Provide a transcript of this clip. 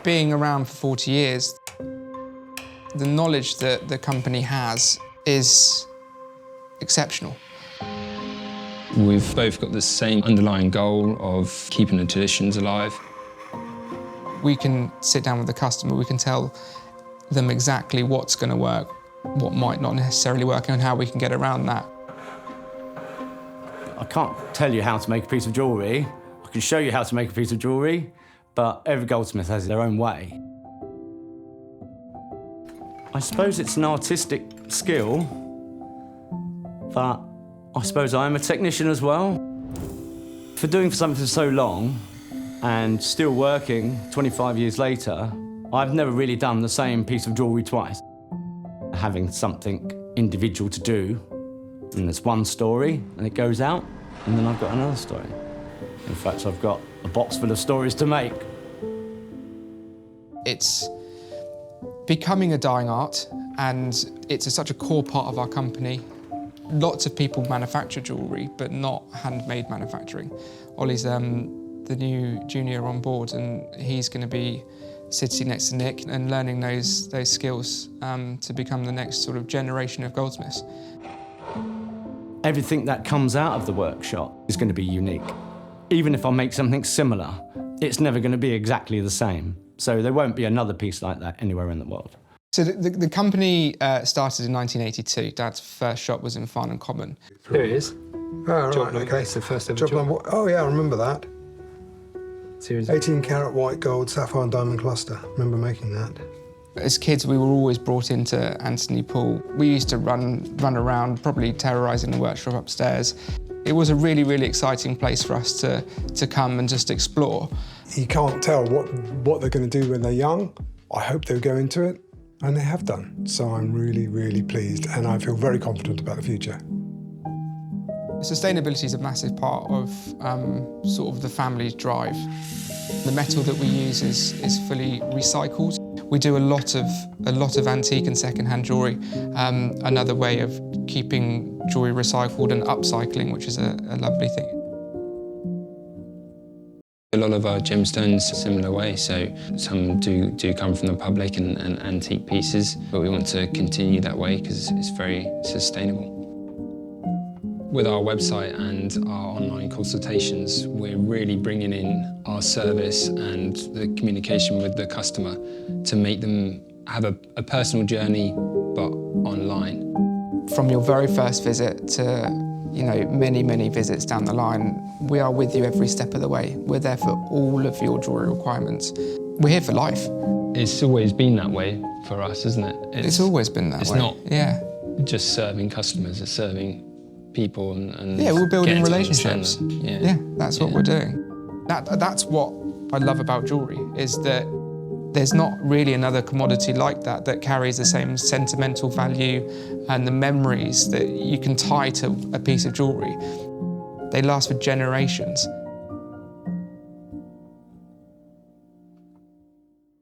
Being around for 40 years, the knowledge that the company has is exceptional. We've both got the same underlying goal of keeping the traditions alive. We can sit down with the customer, we can tell them exactly what's going to work, what might not necessarily work, and how we can get around that. I can't tell you how to make a piece of jewellery. I can show you how to make a piece of jewellery, but every goldsmith has their own way. I suppose it's an artistic skill, but I suppose I am a technician as well. For doing something for so long and still working 25 years later, I've never really done the same piece of jewellery twice. Having something individual to do, and there's one story, and it goes out, and then I've got another story. In fact, I've got a box full of stories to make. It's becoming a dying art, and it's such a core part of our company. Lots of people manufacture jewellery, but not handmade manufacturing. Ollie's the new junior on board, and he's going to be sitting next to Nick and learning those skills to become the next sort of generation of goldsmiths. Everything that comes out of the workshop is going to be unique. Even if I make something similar, it's never going to be exactly the same. So there won't be another piece like that anywhere in the world. So the company started in 1982. Dad's first shop was in Farnham Common. Here it is. Oh, right, Okay. okay. It's the first ever job. Oh, yeah, I remember that. Series. 18 carat white gold sapphire and diamond cluster. Remember making that. As kids, we were always brought into Anthony Poole. We used to run around, probably terrorising the workshop upstairs. It was a really, really exciting place for us to come and just explore. You can't tell what they're going to do when they're young. I hope they'll go into it, and they have done. So I'm really, really pleased, and I feel very confident about the future. Sustainability is a massive part of sort of the family's drive. The metal that we use is fully recycled. We do a lot of antique and second-hand jewellery. Another way of keeping jewellery recycled and upcycling, which is a lovely thing. A lot of our gemstones are similar way, so some do come from the public and antique pieces, but we want to continue that way because it's very sustainable. With our website and our online consultations, we're really bringing in our service and the communication with the customer to make them have a personal journey, but online. From your very first visit to many, many visits down the line, we are with you every step of the way. We're there for all of your jewellery requirements. We're here for life. It's always been that way for us, isn't it? It's always been that way. It's not just serving customers, it's serving people and yeah, we're building relationships. Yeah, that's what we're doing. That's what I love about jewellery, is that there's not really another commodity like that carries the same sentimental value and the memories that you can tie to a piece of jewellery. They last for generations.